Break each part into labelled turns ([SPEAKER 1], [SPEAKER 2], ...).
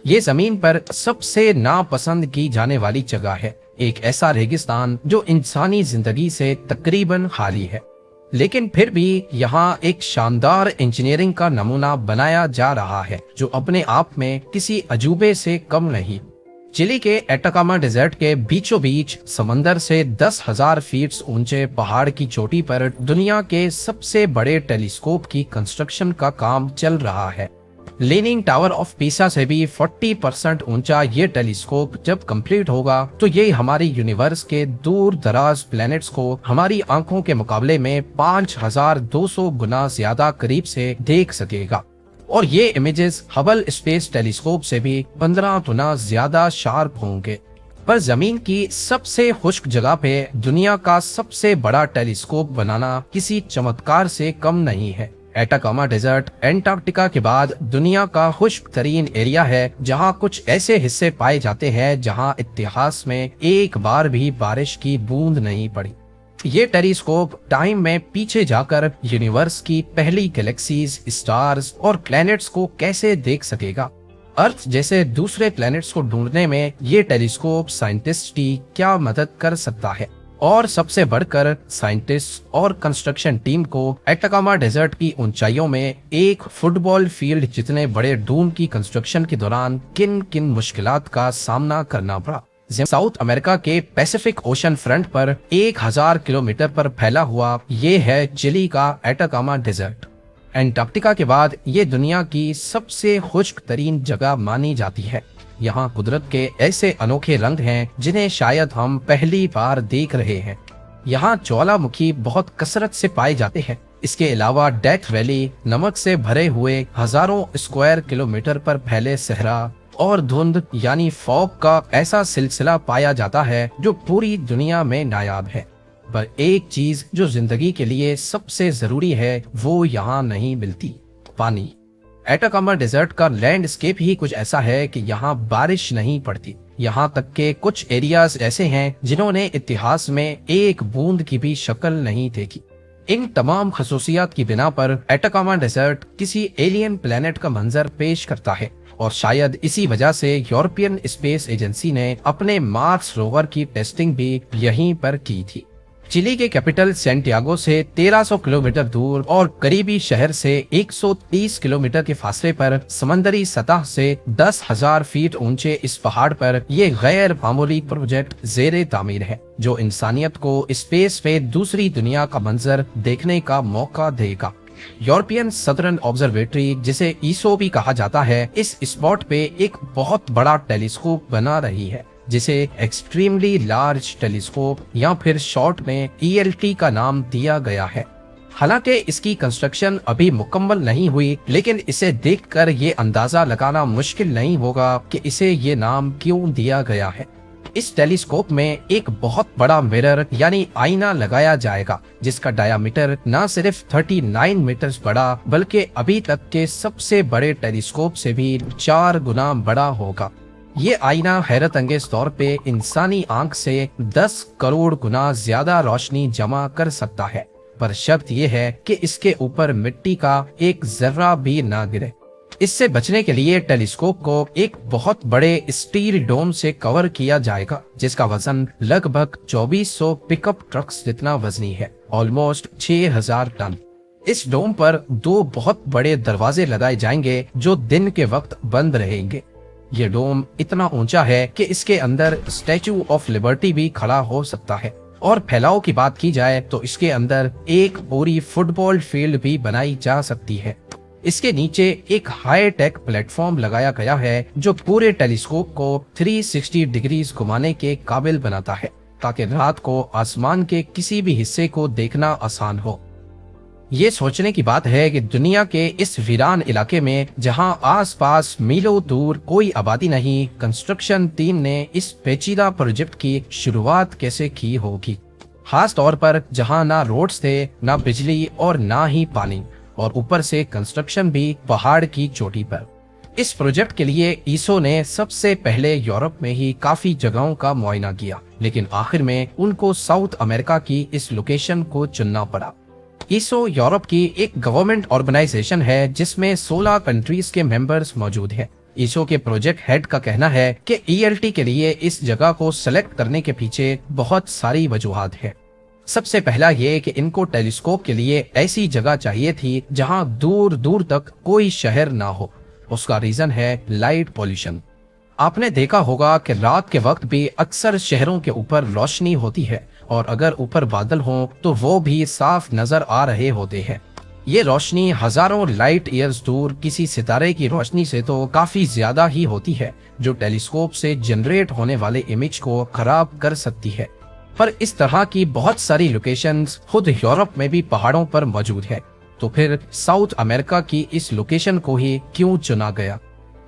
[SPEAKER 1] ये जमीन पर सबसे नापसंद की जाने वाली जगह है, एक ऐसा रेगिस्तान जो इंसानी जिंदगी से तकरीबन खाली है। लेकिन फिर भी यहाँ एक शानदार इंजीनियरिंग का नमूना बनाया जा रहा है जो अपने आप में किसी अजूबे से कम नहीं। चिली के एटाकामा डेजर्ट के बीचों बीच समंदर से 10,000 फीट ऊंचे पहाड़ की चोटी पर दुनिया के सबसे बड़े टेलीस्कोप की कंस्ट्रक्शन का काम चल रहा है। लीनिंग टावर ऑफ पीसा से भी 40% ऊंचा ये टेलीस्कोप जब कंप्लीट होगा तो ये हमारी यूनिवर्स के दूर दराज प्लैनेट्स को हमारी आंखों के मुकाबले में 5,200 गुना ज्यादा करीब से देख सकेगा। और ये इमेजेस हबल स्पेस टेलीस्कोप से भी 15 गुना ज्यादा शार्प होंगे। पर जमीन की सबसे खुश्क जगह पे दुनिया का सबसे बड़ा टेलीस्कोप बनाना किसी चमत्कार से कम नहीं है। एटाकामा डेजर्ट एंटार्क्टिका के बाद दुनिया का खुश्क तरीन एरिया है जहाँ कुछ ऐसे हिस्से पाए जाते हैं जहाँ इतिहास में एक बार भी बारिश की बूंद नहीं पड़ी। ये टेलीस्कोप टाइम में पीछे जाकर यूनिवर्स की पहली गैलेक्सीज, स्टार्स और प्लैनेट्स को कैसे देख सकेगा। अर्थ जैसे दूसरे प्लैनेट्स को ढूंढने में ये टेलीस्कोप साइंटिस्ट की क्या मदद कर सकता है। और सबसे बढ़कर साइंटिस्ट और कंस्ट्रक्शन टीम को एटाकामा डेजर्ट की ऊंचाइयों में एक फुटबॉल फील्ड जितने बड़े डूम की कंस्ट्रक्शन के दौरान किन किन मुश्किलात का सामना करना पड़ा। साउथ अमेरिका के पैसिफिक ओशन फ्रंट पर 1,000 किलोमीटर पर फैला हुआ ये है चिली का एटाकामा डेजर्ट। एंटार्क्टिका के बाद ये दुनिया की सबसे खुश्क तरीन जगह मानी जाती है। यहाँ कुदरत के ऐसे अनोखे रंग हैं जिन्हें शायद हम पहली बार देख रहे हैं। यहाँ ज्वालामुखी बहुत कसरत से पाए जाते हैं। इसके अलावा डेथ वैली, नमक से भरे हुए हजारों स्क्वायर किलोमीटर पर फैले सहरा और धुंध यानी फॉग का ऐसा सिलसिला पाया जाता है जो पूरी दुनिया में नायाब है। पर एक चीज जो जिंदगी के लिए सबसे जरूरी है वो यहाँ नहीं मिलती, पानी। एटाकामा डेजर्ट का लैंडस्केप ही कुछ ऐसा है कि यहाँ बारिश नहीं पड़ती। यहाँ तक के कुछ एरियाज ऐसे हैं जिन्होंने इतिहास में एक बूंद की भी शक्ल नहीं देखी। इन तमाम खसूसियात की बिना पर एटाकामा डेजर्ट किसी एलियन प्लेनेट का मंजर पेश करता है और शायद इसी वजह से यूरोपियन स्पेस एजेंसी ने अपने मार्स रोवर की टेस्टिंग भी यहीं पर की थी। चिली के कैपिटल सैंटियागो से 1300 किलोमीटर दूर और करीबी शहर से 130 किलोमीटर के फासले पर समंदरी सतह से 10,000 फीट ऊंचे इस पहाड़ पर यह गैर मामूली प्रोजेक्ट जेरे तामीर है जो इंसानियत को स्पेस पे दूसरी दुनिया का मंजर देखने का मौका देगा। यूरोपियन सदर्न ऑब्जर्वेटरी, जिसे ईसो भी कहा जाता है, इस स्पॉट पे एक बहुत बड़ा टेलीस्कोप बना रही है जिसे एक्सट्रीमली लार्ज टेलीस्कोप या फिर शॉर्ट में ELT का नाम दिया गया है। हालांकि इसकी कंस्ट्रक्शन अभी मुकम्मल नहीं हुई, लेकिन इसे देखकर ये अंदाजा लगाना मुश्किल नहीं होगा कि इसे ये नाम क्यों दिया गया है। इस टेलीस्कोप में एक बहुत बड़ा मिरर यानी आईना लगाया जाएगा जिसका डायामीटर न सिर्फ 39 मीटर बड़ा बल्कि अभी तक के सबसे बड़े टेलीस्कोप से भी 4 गुना बड़ा होगा। ये आईना हैरत अंगेज तौर पे इंसानी आंख से 10 करोड़ गुना ज्यादा रोशनी जमा कर सकता है, पर शर्त यह है कि इसके ऊपर मिट्टी का एक जर्रा भी ना गिरे। इससे बचने के लिए टेलीस्कोप को एक बहुत बड़े स्टील डोम से कवर किया जाएगा जिसका वजन लगभग 2400 पिकअप ट्रक्स जितना वजनी है, ऑलमोस्ट 6000 टन। इस डोम पर 2 बहुत बड़े दरवाजे लगाए जाएंगे जो दिन के वक्त बंद रहेंगे। ये डोम इतना ऊंचा है कि इसके अंदर स्टैचू ऑफ लिबर्टी भी खड़ा हो सकता है। और फैलाव की बात की जाए तो इसके अंदर एक पूरी फुटबॉल फील्ड भी बनाई जा सकती है। इसके नीचे एक हाई टेक प्लेटफॉर्म लगाया गया है जो पूरे टेलीस्कोप को 360 डिग्री घुमाने के काबिल बनाता है ताकि रात को आसमान के किसी भी हिस्से को देखना आसान हो। ये सोचने की बात है कि दुनिया के इस वीरान इलाके में जहां आसपास मीलों दूर कोई आबादी नहीं, कंस्ट्रक्शन टीम ने इस पेचीदा प्रोजेक्ट की शुरुआत कैसे की होगी। खास तौर पर जहां ना रोड्स थे, ना बिजली और ना ही पानी, और ऊपर से कंस्ट्रक्शन भी पहाड़ की चोटी पर। इस प्रोजेक्ट के लिए ईसो ने सबसे पहले यूरोप में ही काफी जगहों का मुआयना किया, लेकिन आखिर में उनको साउथ अमेरिका की इस लोकेशन को चुनना पड़ा। ईसो यूरोप की एक गवर्नमेंट ऑर्गेनाइजेशन है जिसमें 16 कंट्रीज के मेंबर्स मौजूद हैं। ईसो के प्रोजेक्ट हेड का कहना है कि ईएलटी के लिए इस जगह को सिलेक्ट करने के पीछे बहुत सारी वजूहात है। सबसे पहला ये कि इनको टेलीस्कोप के लिए ऐसी जगह चाहिए थी जहां दूर दूर तक कोई शहर ना हो। उसका रीजन है लाइट पॉल्यूशन। आपने देखा होगा कि रात के वक्त भी अक्सर शहरों के ऊपर रोशनी होती है और अगर ऊपर बादल हों तो वो भी साफ नजर आ रहे होते हैं। ये रोशनी हजारों लाइट ईयर्स दूर किसी सितारे की रोशनी से तो काफी ज्यादा ही होती है, जो टेलीस्कोप से जनरेट होने वाले इमेज को खराब कर सकती है। पर इस तरह की बहुत सारी लोकेशंस खुद यूरोप में भी पहाड़ों पर मौजूद है, तो फिर साउथ अमेरिका की इस लोकेशन को ही क्यों चुना गया?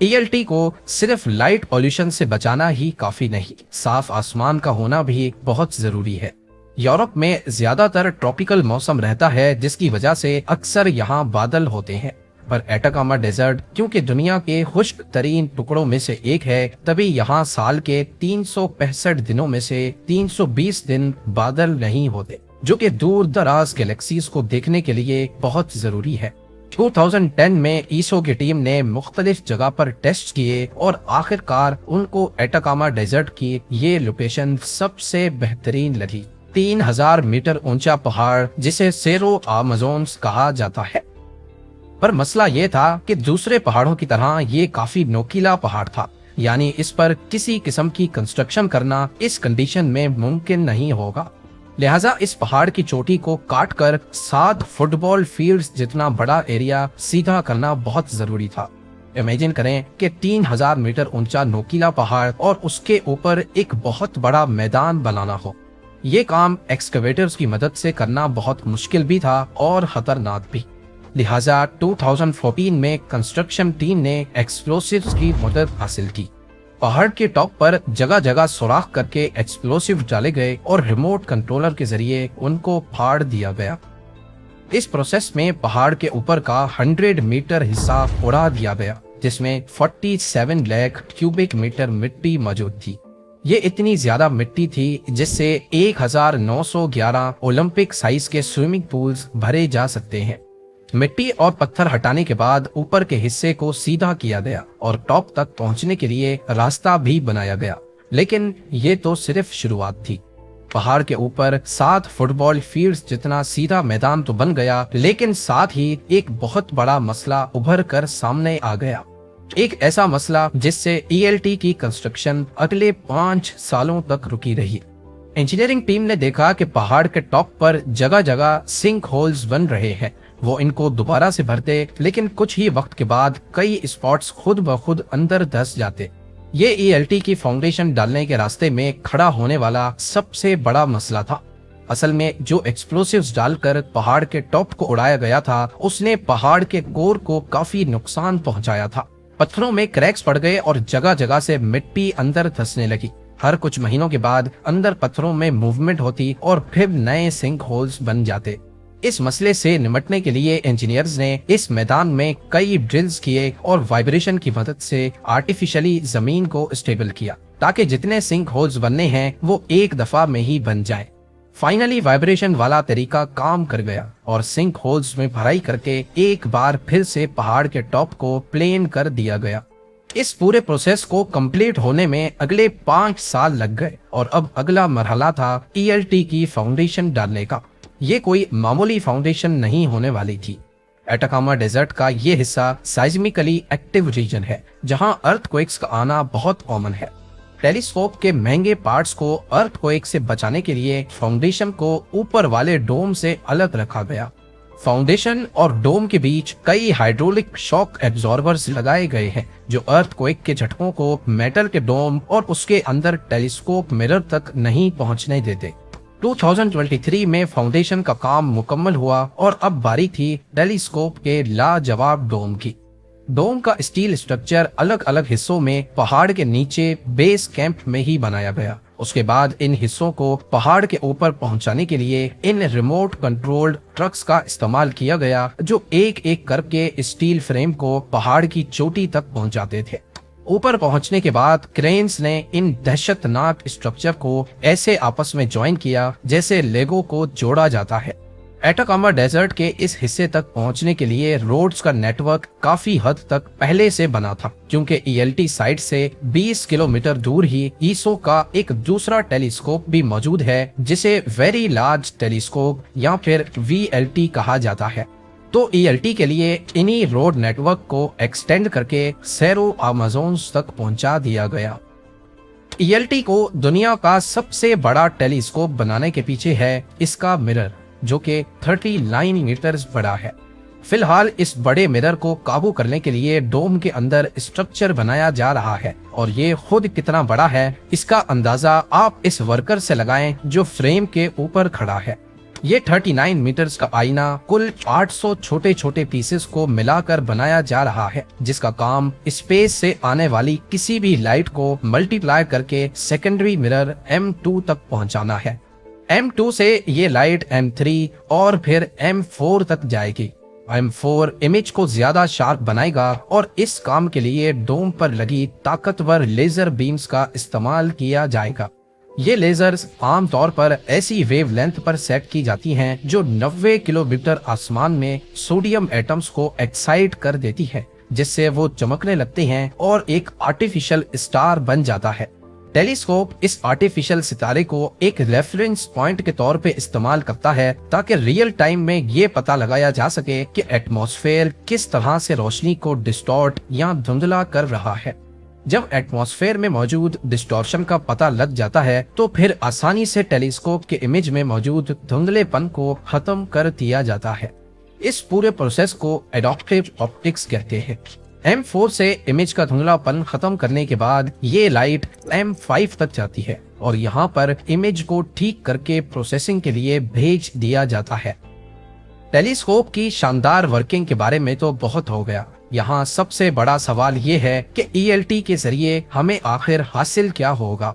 [SPEAKER 1] ईएलटी को सिर्फ लाइट पॉल्यूशन से बचाना ही काफी नहीं, साफ आसमान का होना भी बहुत जरूरी है। यूरोप में ज्यादातर ट्रॉपिकल मौसम रहता है, जिसकी वजह से अक्सर यहाँ बादल होते हैं। पर एटाकामा डेजर्ट क्योंकि दुनिया के खुश्क तरीन टुकड़ों में से एक है, तभी यहाँ साल के 365 दिनों में से 320 दिन बादल नहीं होते, जो कि दूर दराज गैलेक्सीज को देखने के लिए बहुत जरूरी है। 2010 में ईसो की टीम ने मुख्तलिफ जगह पर टेस्ट किए और आखिरकार उनको एटाकामा डेजर्ट की ये लोकेशन सबसे बेहतरीन लगी। 3000 मीटर ऊंचा पहाड़ जिसे सेरो अमेज़न्स कहा जाता है। पर मसला ये था कि दूसरे पहाड़ों की तरह ये काफी नोकीला पहाड़ था, यानी इस पर किसी किस्म की कंस्ट्रक्शन करना इस कंडीशन में मुमकिन नहीं होगा। लिहाजा इस पहाड़ की चोटी को काटकर 7 फुटबॉल फील्ड्स जितना बड़ा एरिया सीधा करना बहुत जरूरी था। इमेजिन करें कि 3000 मीटर ऊंचा नोकीला पहाड़ और उसके ऊपर एक बहुत बड़ा मैदान बनाना हो। ये काम एक्सकवेटर्स की मदद से करना बहुत मुश्किल भी था और खतरनाक भी। लिहाजा 2014 में कंस्ट्रक्शन टीम ने एक्सप्लोसिव्स की मदद हासिल की। पहाड़ के टॉप पर जगह जगह सुराख करके एक्सप्लोसिव डाले गए और रिमोट कंट्रोलर के जरिए उनको फाड़ दिया गया। इस प्रोसेस में पहाड़ के ऊपर का 100 मीटर हिस्सा उड़ा दिया गया, जिसमें 47 लाख क्यूबिक मीटर मिट्टी मौजूद थी। ये इतनी ज्यादा मिट्टी थी जिससे 1911 ओलंपिक साइज के स्विमिंग पूल्स भरे जा सकते हैं। मिट्टी और पत्थर हटाने के बाद ऊपर के हिस्से को सीधा किया गया और टॉप तक पहुंचने के लिए रास्ता भी बनाया गया। लेकिन ये तो सिर्फ शुरुआत थी। पहाड़ के ऊपर 7 फुटबॉल फील्ड्स जितना सीधा मैदान तो बन गया, लेकिन साथ ही एक बहुत बड़ा मसला उभर कर सामने आ गया। एक ऐसा मसला जिससे ईएलटी की कंस्ट्रक्शन अगले 5 सालों तक रुकी रही। इंजीनियरिंग टीम ने देखा कि पहाड़ के टॉप पर जगह जगह सिंक होल्स बन रहे हैं। वो इनको दोबारा से भरते, लेकिन कुछ ही वक्त के बाद कई स्पॉट्स खुद ब खुद अंदर धंस जाते। ये ईएलटी की फाउंडेशन डालने के रास्ते में खड़ा होने वाला सबसे बड़ा मसला था। असल में जो एक्सप्लोसिव्स डालकर पहाड़ के टॉप को उड़ाया गया था, उसने पहाड़ के कोर को काफी नुकसान पहुंचाया था। पत्थरों में क्रैक्स पड़ गए और जगह जगह से मिट्टी अंदर धंसने लगी। हर कुछ महीनों के बाद अंदर पत्थरों में मूवमेंट होती और फिर नए सिंक होल्स बन जाते। इस मसले से निपटने के लिए इंजीनियर्स ने इस मैदान में कई ड्रिल्स किए और वाइब्रेशन की मदद से आर्टिफिशियली जमीन को स्टेबल किया, ताकि जितने सिंक होल्स बनने हैं वो एक दफा में ही बन जाएं। फाइनली वाइब्रेशन वाला तरीका काम कर गया और सिंक होल्स में भराई करके एक बार फिर से पहाड़ के टॉप को प्लेन कर दिया गया। इस पूरे प्रोसेस को कंप्लीट होने में अगले 5 साल लग गए और अब अगला मरहला था ईएलटी की फाउंडेशन डालने का। ये कोई मामूली फाउंडेशन नहीं होने वाली थी। एटाकामा डेजर्ट का ये हिस्सा साइज्मिकली एक्टिव रीजन है, जहां अर्थक्वेक्स का आना बहुत कॉमन है। टेलीस्कोप के महंगे पार्ट्स को अर्थक्वेक से बचाने के लिए फाउंडेशन को ऊपर वाले डोम से अलग रखा गया। फाउंडेशन और डोम के बीच कई हाइड्रोलिक शॉक एब्जॉर्बर्स लगाए गए हैं, जो अर्थक्वेक के झटकों को मेटल के डोम और उसके अंदर टेलीस्कोप मिरर तक नहीं पहुंचने देते। 2023 में फाउंडेशन का काम मुकम्मल हुआ और अब बारी थी टेलीस्कोप के लाजवाब डोम की। डोम का स्टील स्ट्रक्चर अलग अलग हिस्सों में पहाड़ के नीचे बेस कैंप में ही बनाया गया। उसके बाद इन हिस्सों को पहाड़ के ऊपर पहुंचाने के लिए इन रिमोट कंट्रोल्ड ट्रक्स का इस्तेमाल किया गया, जो एक एक करके स्टील फ्रेम को पहाड़ की चोटी तक पहुंचाते थे। ऊपर पहुंचने के बाद क्रेन्स ने इन दहशतनाक स्ट्रक्चर को ऐसे आपस में ज्वाइन किया जैसे लेगो को जोड़ा जाता है। एटाकामा डेजर्ट के इस हिस्से तक पहुंचने के लिए रोड्स का नेटवर्क काफी हद तक पहले से बना था, क्योंकि ईएलटी साइट से 20 किलोमीटर दूर ही ईसो का एक दूसरा टेलीस्कोप भी मौजूद है, जिसे वेरी लार्ज टेलीस्कोप या फिर वीएलटी कहा जाता है। तो ईएलटी के लिए इन्हीं रोड नेटवर्क को एक्सटेंड करके सेरो अमेज़ोन्स तक पहुंचा दिया गया। ईएलटी को दुनिया का सबसे बड़ा टेलीस्कोप बनाने के पीछे है इसका मिरर, जो कि 39 मीटर्स बड़ा है। फिलहाल इस बड़े मिरर को काबू करने के लिए डोम के अंदर स्ट्रक्चर बनाया जा रहा है, और ये खुद कितना बड़ा है इसका अंदाजा आप इस वर्कर से लगाएं जो फ्रेम के ऊपर खड़ा है। ये 39 मीटर्स का आईना कुल 800 छोटे छोटे पीसेस को मिलाकर बनाया जा रहा है, जिसका काम स्पेस से आने वाली किसी भी लाइट को मल्टीप्लाई करके सेकेंडरी मिरर M2 तक पहुंचाना है। M2 से ये लाइट M3 और फिर M4 तक जाएगी। M4 इमेज को ज्यादा शार्प बनाएगा, और इस काम के लिए डोम पर लगी ताकतवर लेजर बीम्स का इस्तेमाल किया जाएगा। ये लेजर्स आमतौर पर ऐसी वेवलेंथ पर सेट की जाती हैं जो 90 किलोमीटर आसमान में सोडियम एटम्स को एक्साइट कर देती है, जिससे वो चमकने लगते हैं और एक आर्टिफिशियल स्टार बन जाता है। टेलीस्कोप इस आर्टिफिशियल सितारे को एक रेफरेंस पॉइंट के तौर पे इस्तेमाल करता है, ताकि रियल टाइम में ये पता लगाया जा सके कि एटमॉस्फेयर किस तरह से रोशनी को डिस्टॉर्ट या धुंधला कर रहा है। जब एटमॉस्फेयर में मौजूद डिस्टॉर्शन का पता लग जाता है, तो फिर आसानी से टेलीस्कोप के इमेज में मौजूद धुंधलेपन को खत्म कर दिया जाता है। इस पूरे प्रोसेस को एडॉप्टिव ऑप्टिक्स कहते हैं। M4 से इमेज का धुंधलापन खत्म करने के बाद ये लाइट M5 तक जाती है, और यहाँ पर इमेज को ठीक करके प्रोसेसिंग के लिए भेज दिया जाता है। टेलीस्कोप की शानदार वर्किंग के बारे में तो बहुत हो गया। यहाँ सबसे बड़ा सवाल ये है कि ईएलटी के जरिए हमें आखिर हासिल क्या होगा।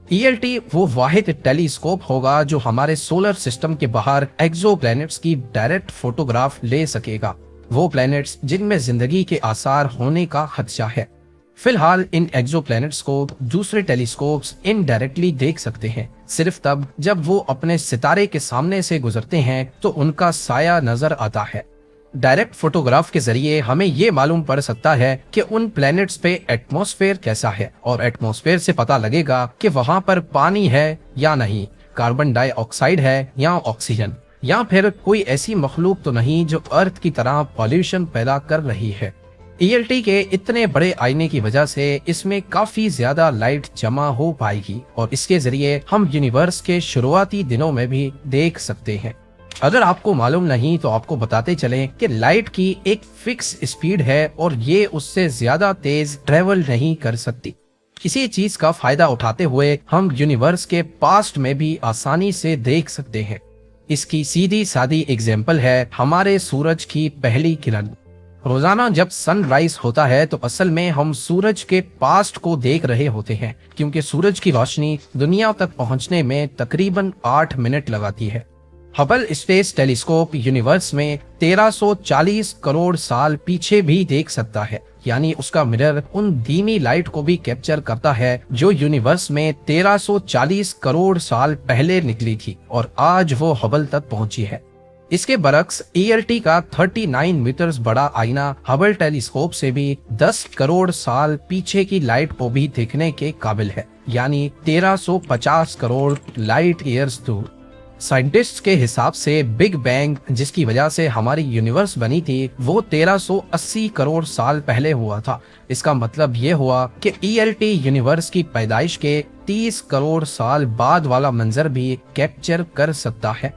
[SPEAKER 1] ईएलटी वो वाहिद टेलीस्कोप होगा जो हमारे सोलर सिस्टम के बाहर एक्सोप्लैनेट्स की डायरेक्ट फोटोग्राफ ले सकेगा, वो प्लैनेट्स जिनमें जिंदगी के आसार होने का खदशा है। फिलहाल इन एक्सोप्लैनेट्स को दूसरे टेलीस्कोप्स इनडायरेक्टली देख सकते हैं, सिर्फ तब जब वो अपने सितारे के सामने से गुजरते हैं तो उनका साया नजर आता है। डायरेक्ट फोटोग्राफ के जरिए हमें ये मालूम पड़ सकता है कि उन प्लैनेट्स पे एटमॉस्फेयर कैसा है, और एटमॉस्फेयर से पता लगेगा कि वहाँ पर पानी है या नहीं, कार्बन डाइऑक्साइड है या ऑक्सीजन, या फिर कोई ऐसी मखलूक तो नहीं जो अर्थ की तरह पॉल्यूशन पैदा कर रही है। ईएलटी के इतने बड़े आईने की वजह से इसमें काफी ज्यादा लाइट जमा हो पाएगी, और इसके जरिए हम यूनिवर्स के शुरुआती दिनों में भी देख सकते हैं। अगर आपको मालूम नहीं तो आपको बताते चलें कि लाइट की एक फिक्स स्पीड है, और ये उससे ज्यादा तेज ट्रेवल नहीं कर सकती। इसी चीज का फायदा उठाते हुए हम यूनिवर्स के पास्ट में भी आसानी से देख सकते हैं। इसकी सीधी सादी एग्जाम्पल है हमारे सूरज की पहली किरण। रोजाना जब सनराइज होता है तो असल में हम सूरज के पास्ट को देख रहे होते हैं, क्योंकि सूरज की रोशनी दुनिया तक पहुंचने में तकरीबन 8 मिनट लगाती है। हबल स्पेस टेलीस्कोप यूनिवर्स में 1340 करोड़ साल पीछे भी देख सकता है, यानी उसका मिरर उन धीमी लाइट को भी कैप्चर करता है जो यूनिवर्स में 1340 करोड़ साल पहले निकली थी और आज वो हबल तक पहुंची है। इसके बरक्स ईएलटी का 39 मीटर्स बड़ा आईना हबल टेलीस्कोप से भी 10 करोड़ साल पीछे की लाइट को भी देखने के काबिल है, यानी 1350 करोड़ लाइट ईयर्स दूर। साइंटिस्ट्स के हिसाब से बिग बैंग, जिसकी वजह से हमारी यूनिवर्स बनी थी, वो 1380 करोड़ साल पहले हुआ था। इसका मतलब ये हुआ कि ईएलटी यूनिवर्स की पैदाइश के 30 करोड़ साल बाद वाला मंजर भी कैप्चर कर सकता है।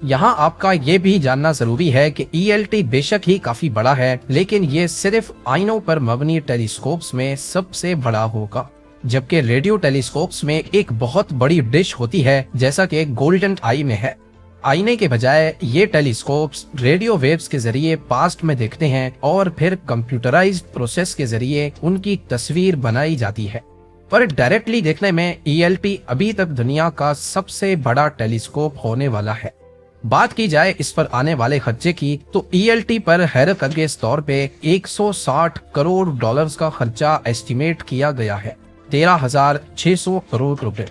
[SPEAKER 1] यहाँ आपका ये भी जानना जरूरी है कि ईएलटी बेशक ही काफी बड़ा है, लेकिन ये सिर्फ आईनों पर मबनी टेलीस्कोप्स में सबसे बड़ा होगा, जबकि रेडियो टेलीस्कोप्स में एक बहुत बड़ी डिश होती है, जैसा कि गोल्डन आई में है। आईने के बजाय ये टेलीस्कोप्स रेडियो वेव्स के जरिए पास्ट में देखते हैं और फिर कंप्यूटराइज्ड प्रोसेस के जरिए उनकी तस्वीर बनाई जाती है। पर डायरेक्टली देखने में ईएलटी अभी तक दुनिया का सबसे बड़ा टेलीस्कोप होने वाला है। बात की जाए इस पर आने वाले खर्चे की, तो ईएलटी पर हैरत अंगेज तौर पे 160 करोड़ डॉलर्स का खर्चा एस्टिमेट किया गया है, 13,600 करोड़ रुपए।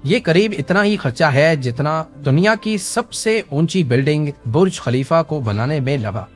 [SPEAKER 1] ये करीब इतना ही खर्चा है जितना दुनिया की सबसे ऊंची बिल्डिंग बुर्ज खलीफा को बनाने में लगा।